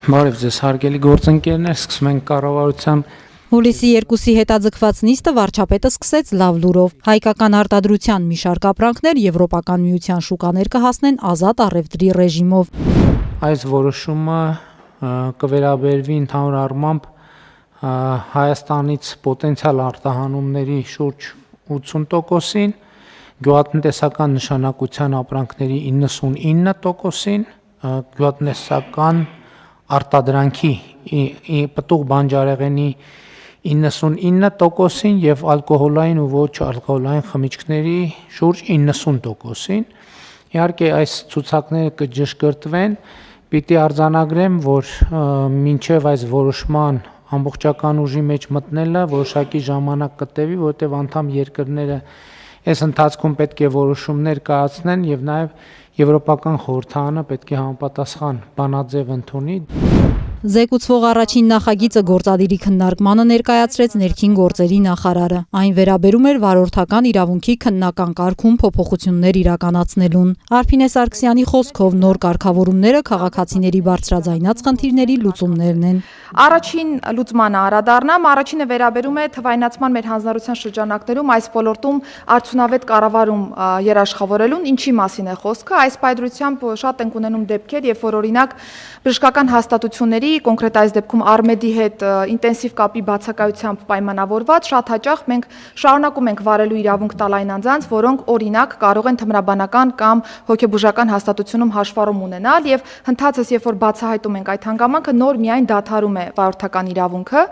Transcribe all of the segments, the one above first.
Բարև ձեզ հարգելի գործընկերներ, սկսում ենք կառավարության Հուլիսի 2-ի հետաձգված նիստը վարչապետը սկսեց լավ լուրով։ Հայկական արտադրության մի շարք ապրանքներ Եվրոպական միության շուկաներ կհասնեն ազատ առևտրի ռեժիմով։ այս որոշումը կվերաբերվի ընդհանուր առմամբ Հայաստանից պոտենցիալ արտահանումների շուրջ 80%-ին, գյուղատնտեսական նշանակության ապրանքների 99%-ին, գյուղատնտեսական արտադրանքի պտուղ բանջարեղենի 99%-ին եւ ալկոհոլային ու ոչ ալկոհոլային խմիչքների շուրջ 90%-ին։ Իհարկե այս ցուցակները կջշկրտվեն, պիտի արձանագրեմ, որ մինչև այս որոշման ամբողջական ուժի մեջ մտնելը որոշակի ժամանակ կտևի, որովհետեւ անդամ երկրները այս ընթացքում պետք է որոշումներ կայացնեն եւ նաեւ Եվրոպական խորհրդարանը պետք է համապատասխան բանաձև ընդունի։ Զեկուցվող առաջին նախագիծը գործադիրի քննարկմանը ներկայացրեց ներքին գործերի նախարարը։ Այն վերաբերում էր վարորդական իրավունքի քննական կարգում փոփոխություններ իրականացնելուն։ Արփինե Սարգսյանի խոսքով նոր կարգավորումները քաղաքացիների բարձրաձայնած խնդիրների լուծումներն են։ Առաջին լուծմանը անդրադառնամ, առաջինը վերաբերում է թվայնացման մեր հանձնարարության շրջանակներում այս ոլորտում արդյունավետ կառավարում երաշխավորելուն, ինչի մասին է խոսքը։ Այս պայմանությամբ շատ ենք ունենում դեպքեր, երբ որ օրինակ բժշկական հաստատությունների, կոնկրետ այս դեպքում Արմեդի հետ ինտենսիվ կապի բացակայությամբ պայմանավորված շատ հաճախ մենք շարունակում ենք վարելու իրավունք տալ այն անձանց, որոնք օրինակ կարող են թմրաբանական կամ հոգեբուժական հաստատությունում հաշվառում ունենալ եւ հնդածս երբ որ բացահայտում ենք այդ հանգամանքը նոր միայն դադարում է վարորդական իրավունքը,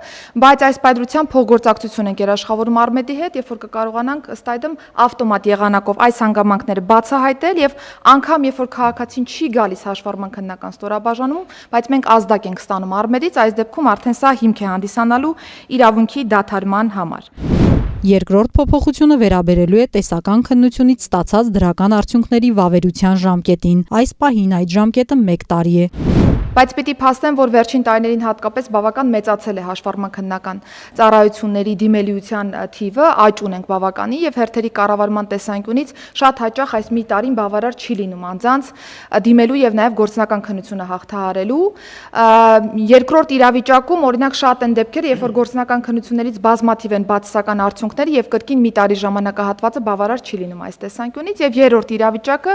բայց այս պայմանությամբ փոխգործակցություն ենք երաշխավորում Արմեդի հետ, երբ որ կկարողանանք ըստ այդմ ավտոմատ եղանակով այս հանգամանքները բացահայտել եւ անգամ երբ որ քաղաքացին չի գալիս հաշվառման քննական ստորաբաժանում, բայց մենք ազդակ ենք ստանում Արմեդից, այս դեպքում արդեն սա հիմք է հանդիսանալու իրավունքի դադարման համար։ Երկրորդ փոփոխությունը վերաբերելու է տեսական քննությունից ստացած դրական արդյունքների վավերության ժամկետին։ Այս պահին այդ ժամկետը 1 տարի է։ Բայց պիտի փաստեմ, որ վերջին տարիներին հատկապես բավական մեծացել է հաշվառման քննական ծառայությունների դիմելիության թիվը, աճ ունենք բավականի եւ հերթերի կառավարման տեսանկյունից շատ հաճախ այս մի տարին բավարար չի լինում անձանց դիմելու եւ նաեւ գործնական քննությունը հաղթահարելու։ Երկրորդ իրավիճակում օրինակ շատ են դեպքեր, երբ որ գործնական քննություններից բազմաթիվ են բացասական արդյունքները եւ կրկին մի տարի ժամանակահատվածը բավարար չի լինում այս տեսանկյունից եւ երրորդ իրավիճակը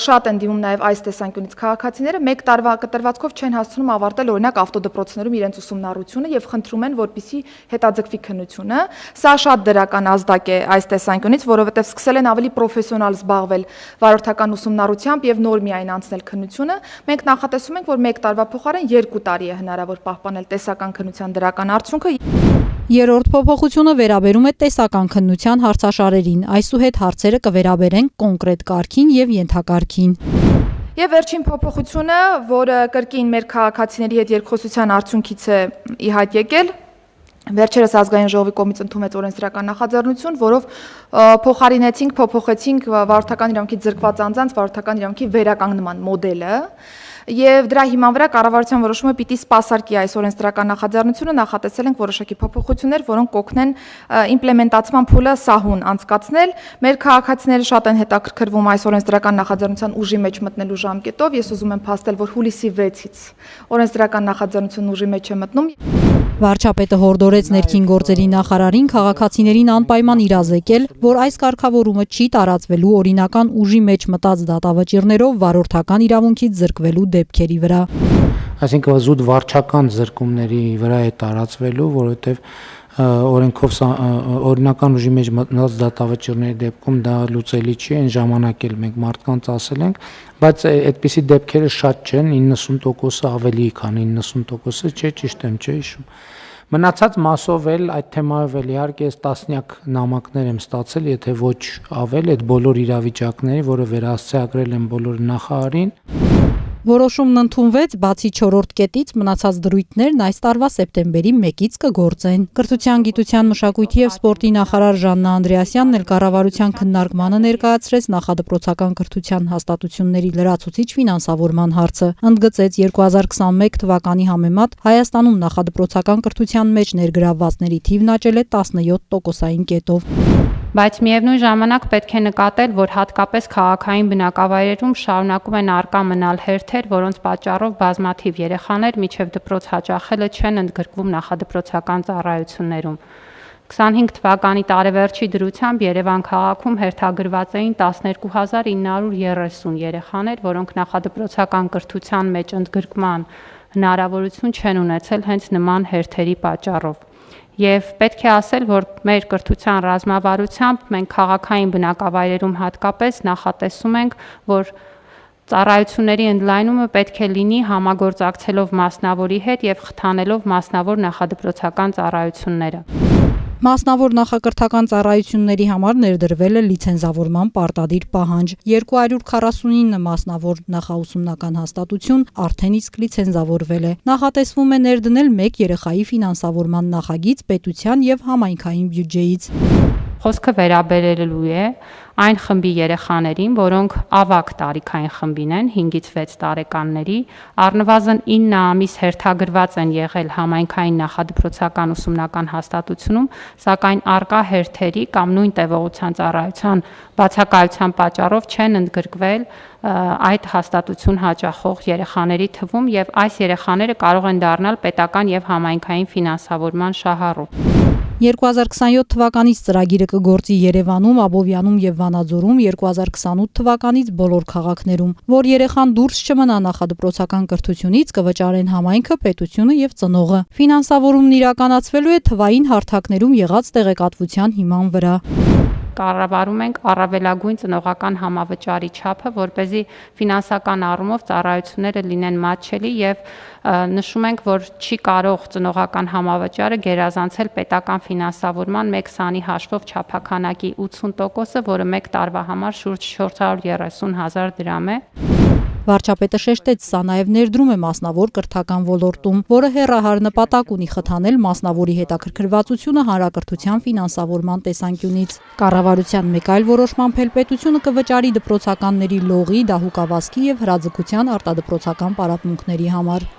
շատ են դիմում նաեւ այս տեսանկյունից քաղաքացիները 1 տարվա կտրվածքով չեն հասցնում ավարտել օրինակ ավտոդպրոցներում իրենց ուսումնառությունը եւ խնդրում են, որպեսզի հետաձգվի քննությունը։ Սա շատ դրական ազդակ է այս տեսանկյունից, որովհետեւ սկսել են ավելի պրոֆեսիոնալ զբաղվել վարորդական ուսումնառությամբ եւ նոր միայն անցնել քննությունը։ Մենք նախատեսում ենք, որ 1 տարվա փոխարեն 2 տարի է հնարավոր պահպանել տեսական քննության դրական արդյունքը։ Երրորդ փոփոխությունը վերաբերում է տեսական քննության հարցաշարերին։ Այսուհետ հարցերը կվերաբերեն կոնկրետ կարգին եւ ենթակարգին։ Եվ վերջին փոփոխությունը, որը կրկին մեր քաղաքացիների հետ երկխոսության արդյունքից է ի հայտ եկել, վերջերս ազգային ժողովի կողմից ընդունվեց օրենսդրական նախաձեռնություն, որով փոխարինեցինք վարորդական իրավունքից զրկված անձանց վարորդական իրավունքի վերականգնման մոդելը։ Եվ դրա հիման վրա կառավարության որոշումը պիտի սպասարկի այս օրենսդրական նախաձեռնությունը, նախատեսել ենք որոշակի փոփոխություններ, որոնք կօգնեն իմպլեմենտացման փուլը սահուն անցկացնել։ Մեր քաղաքացիները շատ են հետաքրքրվում այս օրենսդրական նախաձեռնության ուժի մեջ մտնելու ժամկետով։ Ես ուզում եմ փաստել, որ հուլիսի 6-ից օրենսդրական նախաձեռնությունն ուժի մեջ է մտնում։ Վարչապետը հորդորեց ներքին գործերի նախարարին քաղաքացիներին անպայման իրազեկել, որ այս կարգավորումը չի տարածվելու օրինական ուժի մեջ մտած դատավճիռներով վարորդական իրավունքից զրկվելու դեպքերի վրա։ Այսինքն զուտ վարչական զրկումների վրա է տարածվելու, որովհետև օրենքով օրինական ուժի մեջ մտնած դատավճիռների դեպքում դա լուծելի չի, այն ժամանակ էլ մենք մարդկանց ասել ենք, բայց այդպիսի դեպքերը շատ չեն, 90%-ը ավելի, քան 90%-ը չէ, ճիշտ եմ, չէ՞ հիշում։ Մնացած մասով էլ այդ թեմայով էլ իհարկե ես տասնյակ նամակներ եմ ստացել, եթե ոչ ավել, այդ բոլոր իրավիճակների, որը վերահասցեագրել են բոլոր նախարարին։ Որոշումն ընդունվեց, բացի 4-րդ կետից մնացած դրույթներն այս տարվա սեպտեմբերի 1-ից կգործեն։ Կրթության, գիտության, մշակույթի եւ սպորտի նախարար Ժաննա Անդրեասյանն էլ կառավարության քննարկմանը ներկայացրեց նախադպրոցական կրթության հաստատությունների լրացուցիչ ֆինանսավորման հարցը։ Ընդգծեց 2021 թվականի համեմատ Հայաստանում նախադպրոցական կրթության մեջ ներգրավվածների թիվն աճել է 17%-ային կետով։ Բայց միևնույն ժամանակ պետք է նկատել, որ հատկապես քաղաքային բնակավայրերում շարունակում են առկա մնալ հերթեր, որոնց պատճառով բազմաթիվ երեխաներ մինչև դպրոց հաճախելը չեն ընդգրկվում նախադպրոցական ծառայություններում։ 25 թվականի տարեվերջի դրությամբ Երևան քաղաքում հերթագրված էին 12930 երեխաներ, որոնք նախադպրոցական կրթության մեջ ընդգրկման հնարավորություն չեն ունեցել հենց նման հերթերի պատճառով։ Եվ պետք է ասել, որ մեր կրթության ռազմավարությամբ մենք քաղաքային բնակավայրերում հատկապես նախատեսում ենք, որ ծառայությունների ընդլայնումը պետք է լինի համագործակցելով մասնավորի հետ եւ խթանելով մասնավոր նախադպրոցական ծառայությունները։ Մասնավոր նախակրթական ծառայությունների համար ներդրվել է լիցենզավորման պարտադիր պահանջ։ 249 մասնավոր նախաուսումնական հաստատություն արդեն իսկ լիցենզավորվել է։ Նախատեսվում է ներդնել 1 երեխայի ֆինանսավորման նախագիծ պետության եւ համայնքային բյուջեից։ Խոսքը վերաբերելու է այն խմբի երեխաներին, որոնք ավագ տարիքային խմբին են, 5-ից 6 տարեկանների, առնվազն 9 ամիս հերթագրված են եղել համայնքային նախադպրոցական ուսումնական հաստատությունում, սակայն առկա հերթերի կամ նույն տևողության ծառայության բացակայության պատճառով չեն ընդգրկվել այդ հաստատություն հաճախող երեխաների թվում եւ այս երեխաները կարող են դառնալ պետական եւ համայնքային ֆինանսավորման շահառու։ 2027 թվականից ծրագիրը կգործի Երևանում, Աբովյանում եւ Վանաձորում, 2028 թվականից բոլոր քաղաքներում, որ երեխան դուրս չմնա նախադպրոցական կրթությունից, կվճարեն համայնքը, պետությունը եւ ծնողը։ Ֆինանսավորումն իրականացվելու է թվային հարթակներում եղած տեղեկատվության հիման վրա։ Կառավարում ենք առավելագույն ծնողական համավճարի չափը, որպեսզի ֆինանսական առումով ծառայությունները լինեն մատչելի եւ նշում ենք, որ չի կարող ծնողական համավճարը գերազանցել պետական ֆինանսավորման 1 սանի հաշվով չափաքանակի 80%-ը, որը 1 տարվա համար շուրջ 430,000 դրամ է։ Վարչապետը շեշտեց, սա նաև ներդրում է մասնավոր կրթական ոլորտում, որը հեռահար նպատակ ունի խթանել մասնավորի հետաքրքրվածությունը հանրակրթության ֆինանսավորման տեսանկյունից։ Կառավարության մեկ այլ որոշմամբ էլ պետությունը կվճարի դպրոցականների լողի, դահուկավազքի եւ հրաձգության արտադպրոցական պարապմունքների համար։